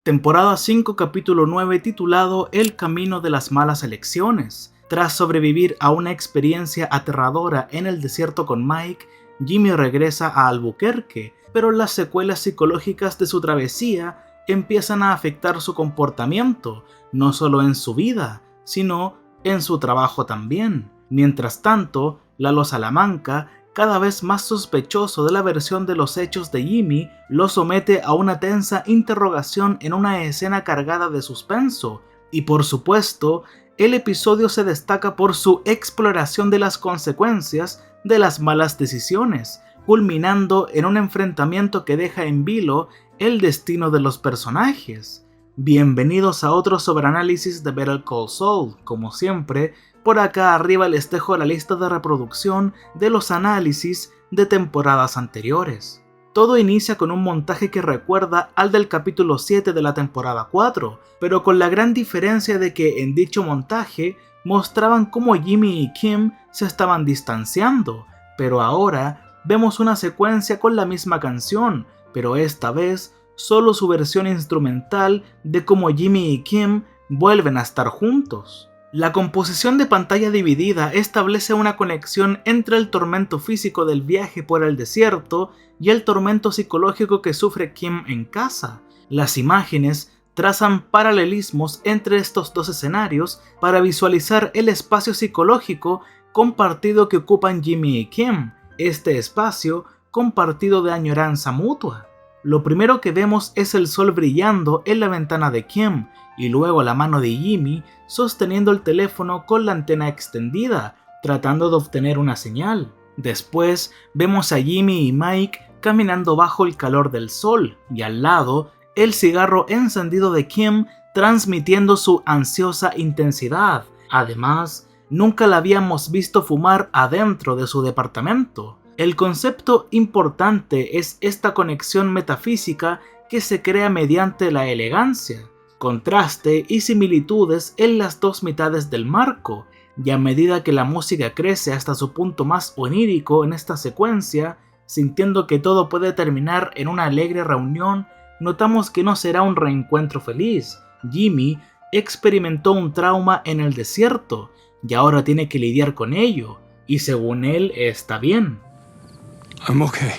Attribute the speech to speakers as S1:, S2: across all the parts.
S1: Temporada 5, capítulo 9, titulado El camino de las malas elecciones. Tras sobrevivir a una experiencia aterradora en el desierto con Mike, Jimmy regresa a Albuquerque, pero las secuelas psicológicas de su travesía empiezan a afectar su comportamiento, no solo en su vida, sino en su trabajo también. Mientras tanto, Lalo Salamanca, cada vez más sospechoso de la versión de los hechos de Jimmy, lo somete a una tensa interrogación en una escena cargada de suspenso, y por supuesto, el episodio se destaca por su exploración de las consecuencias de las malas decisiones, culminando en un enfrentamiento que deja en vilo el destino de los personajes. Bienvenidos a otro sobreanálisis de Better Call Saul. Como siempre, por acá arriba les dejo la lista de reproducción de los análisis de temporadas anteriores. Todo inicia con un montaje que recuerda al del capítulo 7 de la temporada 4, pero con la gran diferencia de que en dicho montaje mostraban cómo Jimmy y Kim se estaban distanciando, pero ahora vemos una secuencia con la misma canción, pero esta vez solo su versión instrumental de cómo Jimmy y Kim vuelven a estar juntos. La composición de pantalla dividida establece una conexión entre el tormento físico del viaje por el desierto y el tormento psicológico que sufre Kim en casa. Las imágenes trazan paralelismos entre estos dos escenarios para visualizar el espacio psicológico compartido que ocupan Jimmy y Kim, este espacio compartido de añoranza mutua. Lo primero que vemos es el sol brillando en la ventana de Kim y luego la mano de Jimmy sosteniendo el teléfono con la antena extendida, tratando de obtener una señal. Después vemos a Jimmy y Mike caminando bajo el calor del sol y al lado el cigarro encendido de Kim transmitiendo su ansiosa intensidad. Además, nunca la habíamos visto fumar adentro de su departamento. El concepto importante es esta conexión metafísica que se crea mediante la elegancia, contraste y similitudes en las dos mitades del marco, y a medida que la música crece hasta su punto más onírico en esta secuencia, sintiendo que todo puede terminar en una alegre reunión, notamos que no será un reencuentro feliz. Jimmy experimentó un trauma en el desierto y ahora tiene que lidiar con ello, y según él está bien.
S2: I'm okay.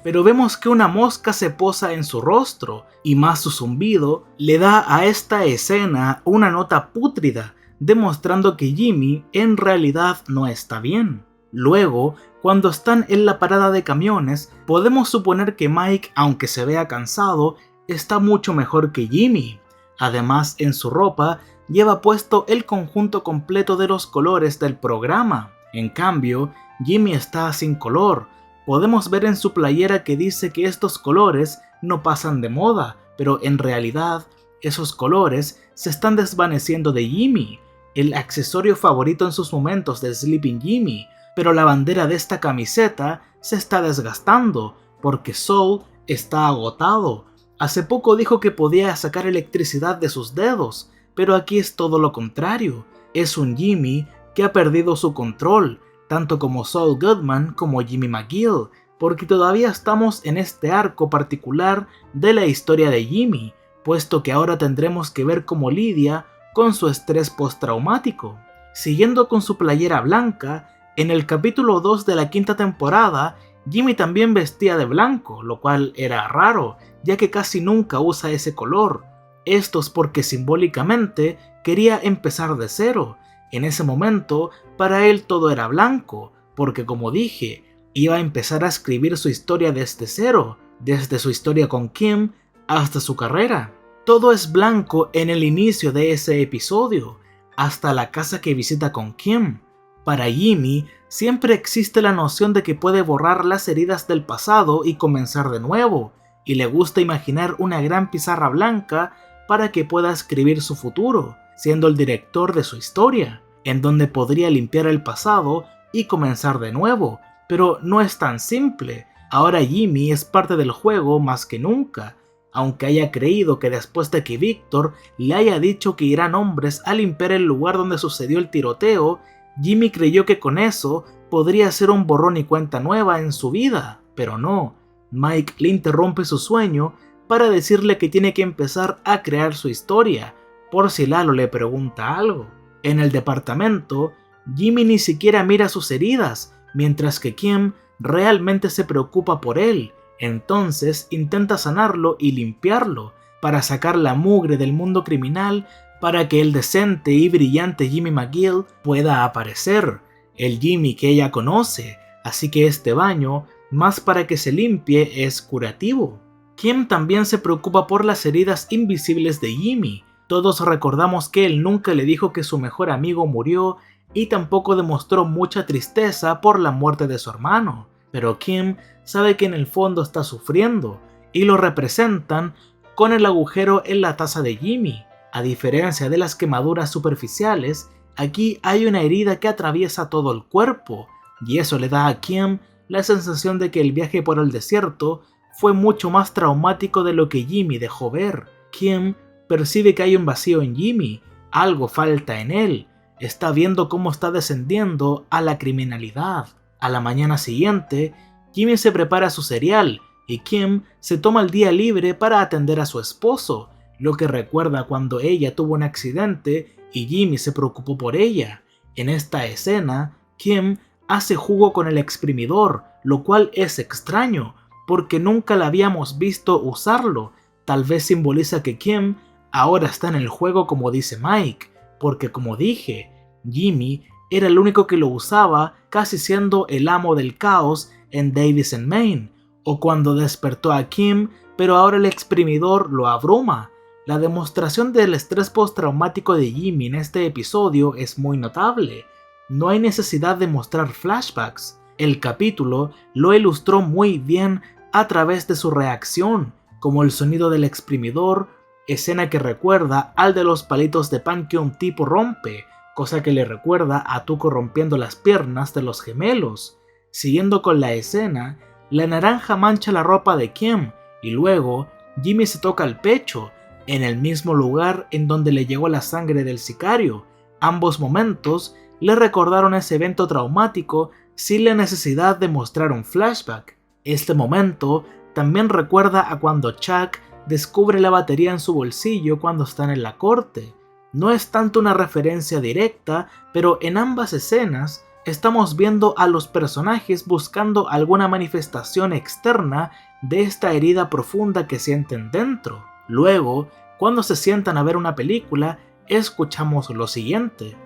S1: Pero vemos que una mosca se posa en su rostro, y más su zumbido le da a esta escena una nota pútrida, demostrando que Jimmy en realidad no está bien. Luego, cuando están en la parada de camiones, podemos suponer que Mike, aunque se vea cansado, está mucho mejor que Jimmy. Además, en su ropa lleva puesto el conjunto completo de los colores del programa. En cambio, Jimmy está sin color. Podemos ver en su playera que dice que estos colores no pasan de moda, pero en realidad esos colores se están desvaneciendo de Jimmy, el accesorio favorito en sus momentos de Sleeping Jimmy, pero la bandera de esta camiseta se está desgastando porque Saul está agotado. Hace poco dijo que podía sacar electricidad de sus dedos, pero aquí es todo lo contrario. Es un Jimmy que ha perdido su control, tanto como Saul Goodman como Jimmy McGill, porque todavía estamos en este arco particular de la historia de Jimmy, puesto que ahora tendremos que ver cómo lidia con su estrés postraumático. Siguiendo con su playera blanca, en el capítulo 2 de la quinta temporada, Jimmy también vestía de blanco, lo cual era raro, ya que casi nunca usa ese color. Esto es porque simbólicamente quería empezar de cero. En ese momento, para él todo era blanco, porque como dije, iba a empezar a escribir su historia desde cero, desde su historia con Kim hasta su carrera. Todo es blanco en el inicio de ese episodio, hasta la casa que visita con Kim. Para Jimmy, siempre existe la noción de que puede borrar las heridas del pasado y comenzar de nuevo, y le gusta imaginar una gran pizarra blanca para que pueda escribir su futuro, siendo el director de su historia, en donde podría limpiar el pasado y comenzar de nuevo, pero no es tan simple. Ahora Jimmy es parte del juego más que nunca, aunque haya creído que después de que Víctor le haya dicho que irán hombres a limpiar el lugar donde sucedió el tiroteo, Jimmy creyó que con eso podría hacer un borrón y cuenta nueva en su vida, pero no. Mike le interrumpe su sueño para decirle que tiene que empezar a crear su historia, por si Lalo le pregunta algo. En el departamento, Jimmy ni siquiera mira sus heridas, mientras que Kim realmente se preocupa por él, entonces intenta sanarlo y limpiarlo, para sacar la mugre del mundo criminal para que el decente y brillante Jimmy McGill pueda aparecer, el Jimmy que ella conoce, así que este baño, más para que se limpie, es curativo. Kim también se preocupa por las heridas invisibles de Jimmy. Todos recordamos que él nunca le dijo que su mejor amigo murió y tampoco demostró mucha tristeza por la muerte de su hermano, pero Kim sabe que en el fondo está sufriendo y lo representan con el agujero en la taza de Jimmy. A diferencia de las quemaduras superficiales, aquí hay una herida que atraviesa todo el cuerpo, y eso le da a Kim la sensación de que el viaje por el desierto fue mucho más traumático de lo que Jimmy dejó ver. Kim percibe que hay un vacío en Jimmy, algo falta en él, está viendo cómo está descendiendo a la criminalidad. A la mañana siguiente, Jimmy se prepara su cereal y Kim se toma el día libre para atender a su esposo, lo que recuerda cuando ella tuvo un accidente y Jimmy se preocupó por ella. En esta escena, Kim hace jugo con el exprimidor, lo cual es extraño, porque nunca la habíamos visto usarlo. Tal vez simboliza que Kim ahora está en el juego como dice Mike, porque como dije, Jimmy era el único que lo usaba, casi siendo el amo del caos en Davis and Maine, o cuando despertó a Kim, pero ahora el exprimidor lo abruma. La demostración del estrés postraumático de Jimmy en este episodio es muy notable. No hay necesidad de mostrar flashbacks. El capítulo lo ilustró muy bien a través de su reacción, como el sonido del exprimidor, escena que recuerda al de los palitos de pan que un tipo rompe, cosa que le recuerda a Tuco rompiendo las piernas de los gemelos. Siguiendo con la escena, la naranja mancha la ropa de Kim y luego Jimmy se toca el pecho, en el mismo lugar en donde le llegó la sangre del sicario. Ambos momentos le recordaron ese evento traumático sin la necesidad de mostrar un flashback. Este momento también recuerda a cuando Chuck descubre la batería en su bolsillo cuando están en la corte. No es tanto una referencia directa, pero en ambas escenas estamos viendo a los personajes buscando alguna manifestación externa de esta herida profunda que sienten dentro. Luego, cuando se sientan a ver una película, escuchamos lo siguiente,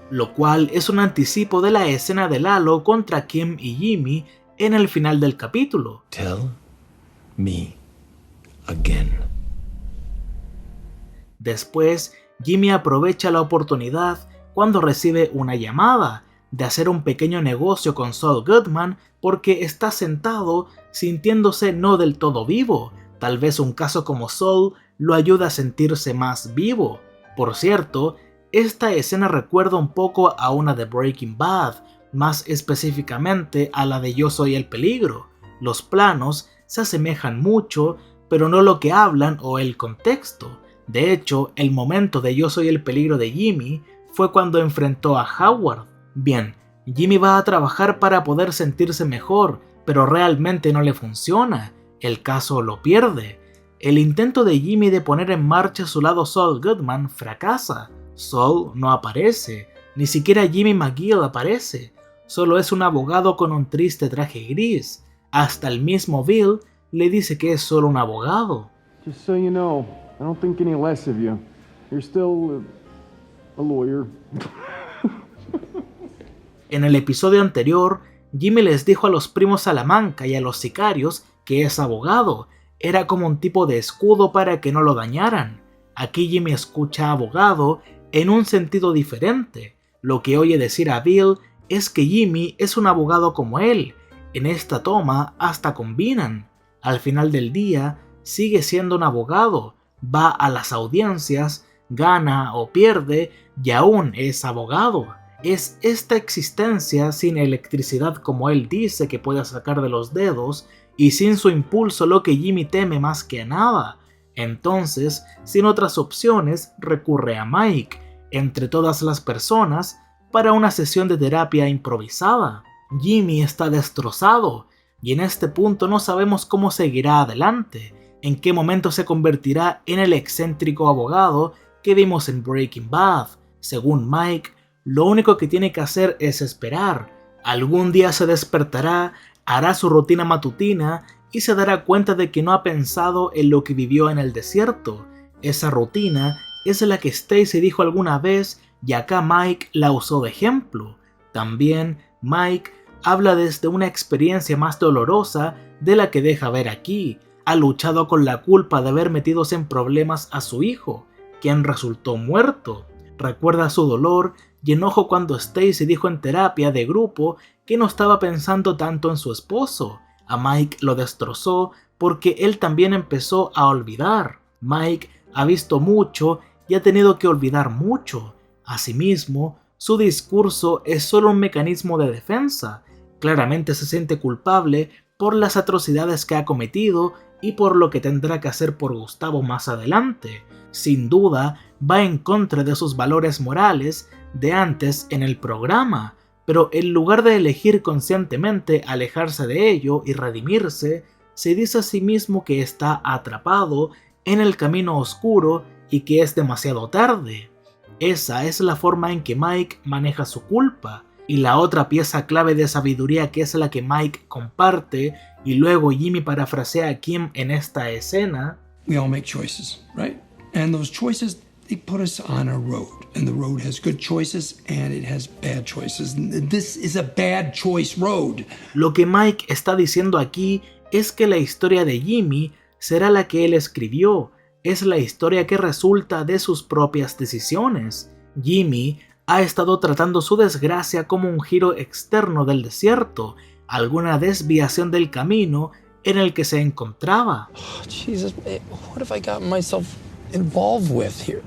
S1: lo cual es un anticipo de la escena de Lalo contra Kim y Jimmy en el final del capítulo.
S2: Tell me again.
S1: Después, Jimmy aprovecha la oportunidad cuando recibe una llamada de hacer un pequeño negocio con Saul Goodman porque está sentado sintiéndose no del todo vivo. Tal vez un caso como Saul lo ayuda a sentirse más vivo. Por cierto, esta escena recuerda un poco a una de Breaking Bad, más específicamente a la de Yo Soy el Peligro. Los planos se asemejan mucho, pero no lo que hablan o el contexto. De hecho, el momento de Yo Soy el Peligro de Jimmy fue cuando enfrentó a Howard. Bien, Jimmy va a trabajar para poder sentirse mejor, pero realmente no le funciona. El caso lo pierde. El intento de Jimmy de poner en marcha su lado Saul Goodman fracasa. Saul no aparece, ni siquiera Jimmy McGill aparece. Solo es un abogado con un triste traje gris. Hasta el mismo Bill le dice que es solo un abogado.
S3: Just so you know, I don't think any less of you. You're still a lawyer.
S1: En el episodio anterior, Jimmy les dijo a los primos Salamanca y a los sicarios que es abogado. Era como un tipo de escudo para que no lo dañaran. Aquí Jimmy escucha abogado en un sentido diferente. Lo que oye decir a Bill es que Jimmy es un abogado como él. En esta toma hasta combinan. Al final del día, sigue siendo un abogado. Va a las audiencias, gana o pierde y aún es abogado. Es esta existencia sin electricidad como él dice que puede sacar de los dedos y sin su impulso lo que Jimmy teme más que nada. Entonces, sin otras opciones, recurre a Mike, entre todas las personas, para una sesión de terapia improvisada. Jimmy está destrozado. y en este punto no sabemos cómo seguirá adelante, en qué momento se convertirá en el excéntrico abogado que vimos en Breaking Bad. Según Mike, lo único que tiene que hacer es esperar. Algún día se despertará, hará su rutina matutina y se dará cuenta de que no ha pensado en lo que vivió en el desierto. Esa rutina es la que Stacy dijo alguna vez y acá Mike la usó de ejemplo. También Mike habla desde una experiencia más dolorosa de la que deja ver aquí. Ha luchado con la culpa de haber metidos en problemas a su hijo, quien resultó muerto. Recuerda su dolor y enojo cuando Stacy dijo en terapia de grupo que no estaba pensando tanto en su esposo. A Mike lo destrozó porque él también empezó a olvidar. Mike ha visto mucho y ha tenido que olvidar mucho. Asimismo, su discurso es solo un mecanismo de defensa. Claramente se siente culpable por las atrocidades que ha cometido y por lo que tendrá que hacer por Gustavo más adelante. Sin duda, va en contra de sus valores morales de antes en el programa, pero en lugar de elegir conscientemente alejarse de ello y redimirse, se dice a sí mismo que está atrapado en el camino oscuro y que es demasiado tarde. Esa es la forma en que Mike maneja su culpa. Y la otra pieza clave de sabiduría que es la que Mike comparte y luego Jimmy parafrasea a Kim en esta escena.
S4: We all make choices, right? And those choices, they put us on a road. And the road has good choices and it has bad choices. This is a bad choice road.
S1: Lo que Mike está diciendo aquí es que la historia de Jimmy será la que él escribió. Es la historia que resulta de sus propias decisiones. Jimmy ha estado tratando su desgracia como un giro externo del desierto, alguna desviación del camino en el que se encontraba.
S4: Oh, Jesus, what have I gotten myself involved with here?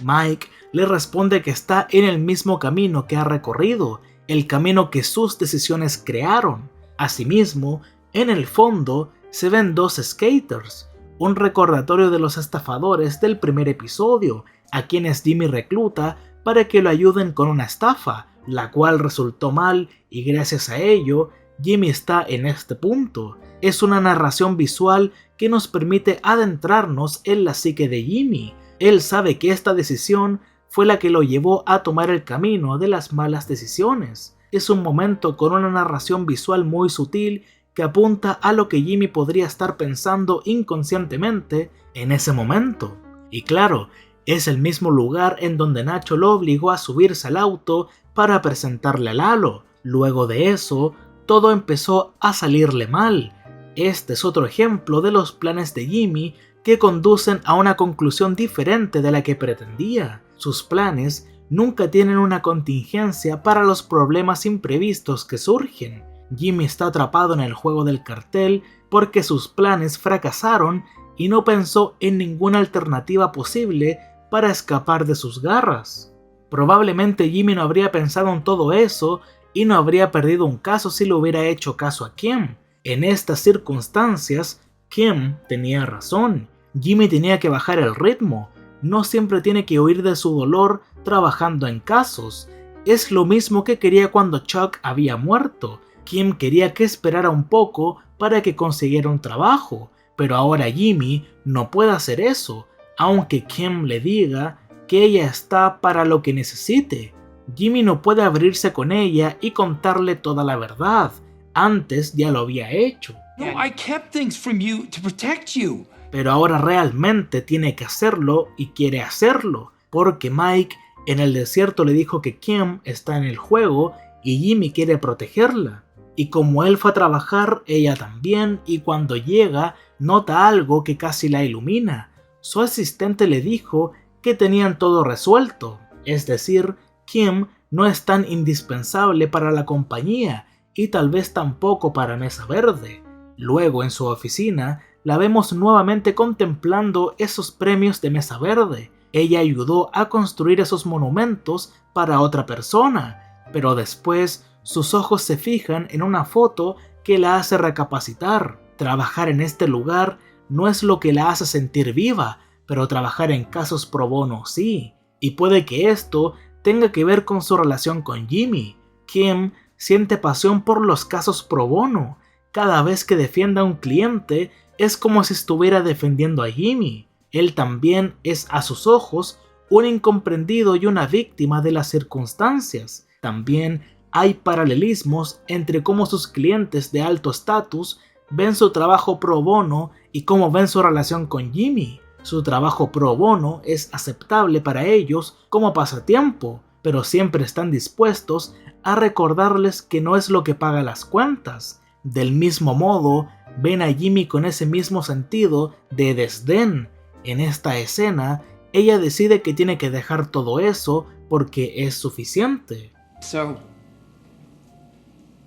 S1: Mike le responde que está en el mismo camino que ha recorrido, el camino que sus decisiones crearon. Asimismo, en el fondo se ven dos skaters, un recordatorio de los estafadores del primer episodio, a quienes Jimmy recluta para que lo ayuden con una estafa, la cual resultó mal y gracias a ello, Jimmy está en este punto. Es una narración visual que nos permite adentrarnos en la psique de Jimmy. Él sabe que esta decisión fue la que lo llevó a tomar el camino de las malas decisiones. Es un momento con una narración visual muy sutil que apunta a lo que Jimmy podría estar pensando inconscientemente en ese momento. Y claro, es el mismo lugar en donde Nacho lo obligó a subirse al auto para presentarle a Lalo. Luego de eso, todo empezó a salirle mal. Este es otro ejemplo de los planes de Jimmy que conducen a una conclusión diferente de la que pretendía. Sus planes nunca tienen una contingencia para los problemas imprevistos que surgen. Jimmy está atrapado en el juego del cartel porque sus planes fracasaron y no pensó en ninguna alternativa posible para escapar de sus garras. Probablemente Jimmy no habría pensado en todo eso y no habría perdido un caso si le hubiera hecho caso a Kim. En estas circunstancias, Kim tenía razón. Jimmy tenía que bajar el ritmo. No siempre tiene que huir de su dolor trabajando en casos. Es lo mismo que quería cuando Chuck había muerto. Kim quería que esperara un poco para que consiguiera un trabajo, pero ahora Jimmy no puede hacer eso, aunque Kim le diga que ella está para lo que necesite. Jimmy no puede abrirse con ella y contarle toda la verdad. Antes ya lo había hecho.
S4: No, I kept things from you to protect you.
S1: Pero ahora realmente tiene que hacerlo y quiere hacerlo, porque Mike en el desierto le dijo que Kim está en el juego y Jimmy quiere protegerla. Y como él fue a trabajar, ella también, y cuando llega, nota algo que casi la ilumina. Su asistente le dijo que tenían todo resuelto, es decir, Kim no es tan indispensable para la compañía y tal vez tampoco para Mesa Verde. Luego en su oficina la vemos nuevamente contemplando esos premios de Mesa Verde. Ella ayudó a construir esos monumentos para otra persona, pero después sus ojos se fijan en una foto que la hace recapacitar. Trabajar en este lugar no es lo que la hace sentir viva, pero trabajar en casos pro bono sí, y puede que esto tenga que ver con su relación con Jimmy. Kim siente pasión por los casos pro bono. Cada vez que defiende a un cliente es como si estuviera defendiendo a Jimmy. Él también es, a sus ojos, un incomprendido y una víctima de las circunstancias. También hay paralelismos entre cómo sus clientes de alto estatus ven su trabajo pro bono y cómo ven su relación con Jimmy. Su trabajo pro bono es aceptable para ellos como pasatiempo, pero siempre están dispuestos a recordarles que no es lo que paga las cuentas. Del mismo modo, ven a Jimmy con ese mismo sentido de desdén. En esta escena, ella decide que tiene que dejar todo eso porque es suficiente.
S5: So,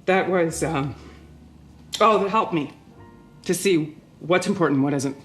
S5: that was, that helped me to see what's important and what isn't.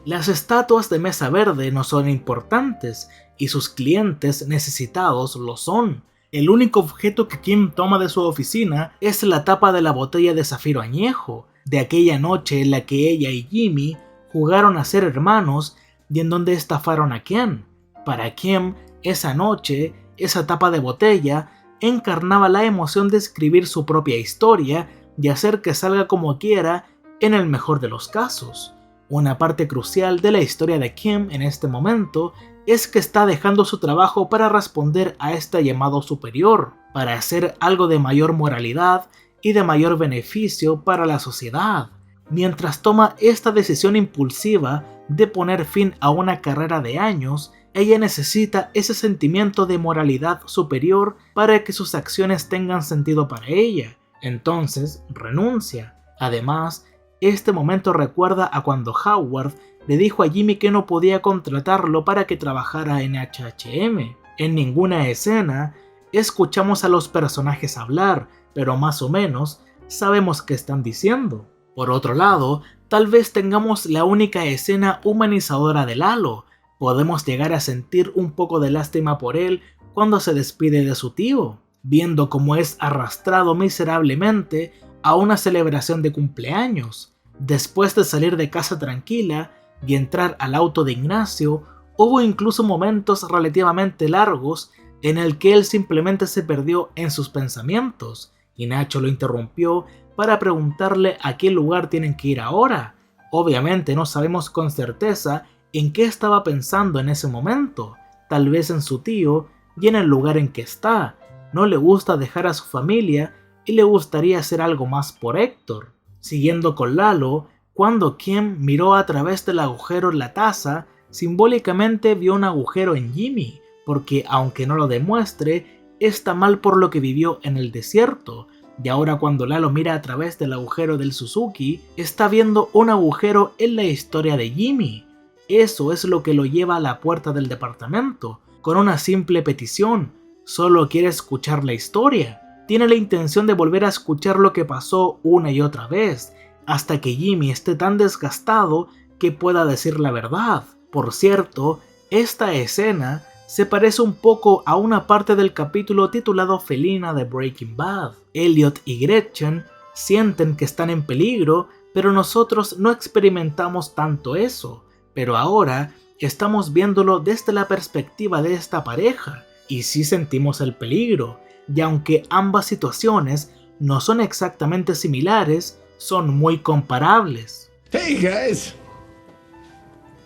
S1: Las estatuas de Mesa Verde no son importantes y sus clientes necesitados lo son. El único objeto que Kim toma de su oficina es la tapa de la botella de zafiro añejo, de aquella noche en la que ella y Jimmy jugaron a ser hermanos y en donde estafaron a Ken. Para Kim, esa noche, esa tapa de botella encarnaba la emoción de escribir su propia historia y hacer que salga como quiera en el mejor de los casos. Una parte crucial de la historia de Kim en este momento es que está dejando su trabajo para responder a este llamado superior, para hacer algo de mayor moralidad y de mayor beneficio para la sociedad. Mientras toma esta decisión impulsiva de poner fin a una carrera de años, ella necesita ese sentimiento de moralidad superior para que sus acciones tengan sentido para ella. Entonces, renuncia. Además, este momento recuerda a cuando Howard le dijo a Jimmy que no podía contratarlo para que trabajara en HHM. En ninguna escena escuchamos a los personajes hablar, pero más o menos sabemos qué están diciendo. Por otro lado, tal vez tengamos la única escena humanizadora de Lalo. Podemos llegar a sentir un poco de lástima por él cuando se despide de su tío, viendo cómo es arrastrado miserablemente a una celebración de cumpleaños. Después de salir de casa tranquila y entrar al auto de Ignacio, hubo incluso momentos relativamente largos en el que él simplemente se perdió en sus pensamientos, y Nacho lo interrumpió para preguntarle a qué lugar tienen que ir ahora. Obviamente no sabemos con certeza en qué estaba pensando en ese momento, tal vez en su tío y en el lugar en que está. No le gusta dejar a su familia y le gustaría hacer algo más por Héctor. Siguiendo con Lalo, cuando Kim miró a través del agujero en la taza, simbólicamente vio un agujero en Jimmy, porque aunque no lo demuestre, está mal por lo que vivió en el desierto. Y ahora cuando Lalo mira a través del agujero del Suzuki, está viendo un agujero en la historia de Jimmy. Eso es lo que lo lleva a la puerta del departamento, con una simple petición. Solo quiere escuchar la historia. Tiene la intención de volver a escuchar lo que pasó una y otra vez, hasta que Jimmy esté tan desgastado que pueda decir la verdad. Por cierto, esta escena se parece un poco a una parte del capítulo titulado Felina de Breaking Bad. Elliot y Gretchen sienten que están en peligro, pero nosotros no experimentamos tanto eso. Pero ahora estamos viéndolo desde la perspectiva de esta pareja, y sí sentimos el peligro, y aunque ambas situaciones no son exactamente similares, son muy comparables.
S2: Hey guys!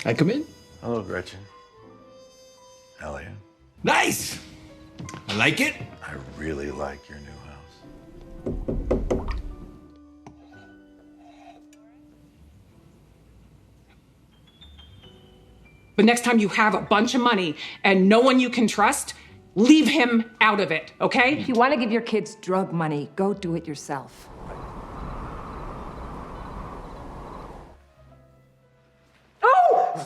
S2: I come in?
S6: Hello, Gretchen. Elliot.
S2: Nice! I like it.
S6: I really like your new house.
S5: But next time you have a bunch of money and no one you can trust, leave him out of it, okay?
S7: If you want to give your kids drug money, go do it yourself.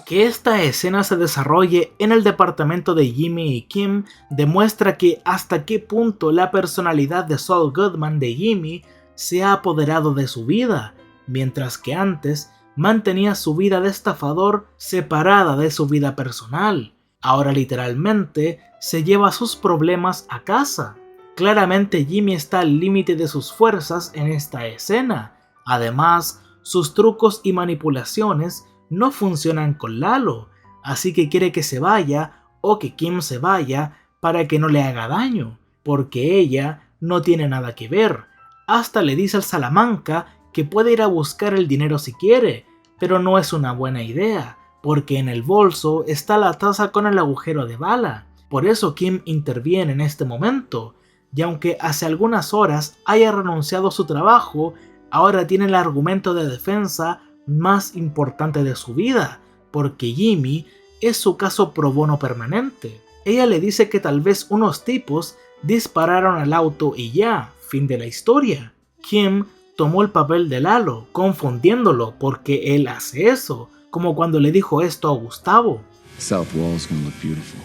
S1: Que esta escena se desarrolle en el departamento de Jimmy y Kim demuestra que hasta qué punto la personalidad de Saul Goodman de Jimmy se ha apoderado de su vida, mientras que antes mantenía su vida de estafador separada de su vida personal. Ahora literalmente se lleva sus problemas a casa. Claramente Jimmy está al límite de sus fuerzas en esta escena. Además, sus trucos y manipulaciones no funcionan con Lalo, así que quiere que se vaya o que Kim se vaya para que no le haga daño, porque ella no tiene nada que ver. Hasta le dice al Salamanca que puede ir a buscar el dinero si quiere, pero no es una buena idea, porque en el bolso está la taza con el agujero de bala. Por eso Kim interviene en este momento, y aunque hace algunas horas haya renunciado a su trabajo, ahora tiene el argumento de defensa más importante de su vida, porque Jimmy es su caso pro bono permanente. Ella le dice que tal vez unos tipos dispararon al auto y ya, fin de la historia. Kim tomó el papel de Lalo, confundiéndolo porque él hace eso, como cuando le dijo esto a Gustavo.
S2: South wall's gonna look beautiful.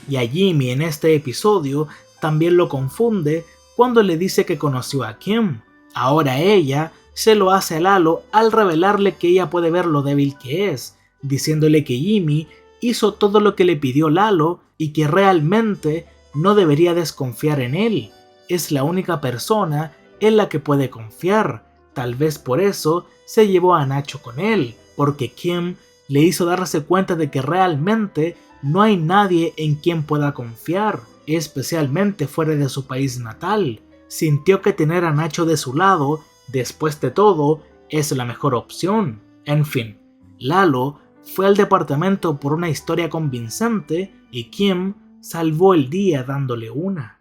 S1: Y a Jimmy en este episodio también lo confunde cuando le dice que conoció a Kim. Ahora ella se lo hace a Lalo al revelarle que ella puede ver lo débil que es, diciéndole que Jimmy hizo todo lo que le pidió Lalo y que realmente no debería desconfiar en él. Es la única persona en la que puede confiar. Tal vez por eso se llevó a Nacho con él, porque Kim le hizo darse cuenta de que realmente no hay nadie en quien pueda confiar, especialmente fuera de su país natal. Sintió que tener a Nacho de su lado, después de todo, es la mejor opción. En fin, Lalo fue al departamento por una historia convincente y Kim salvó el día dándole una.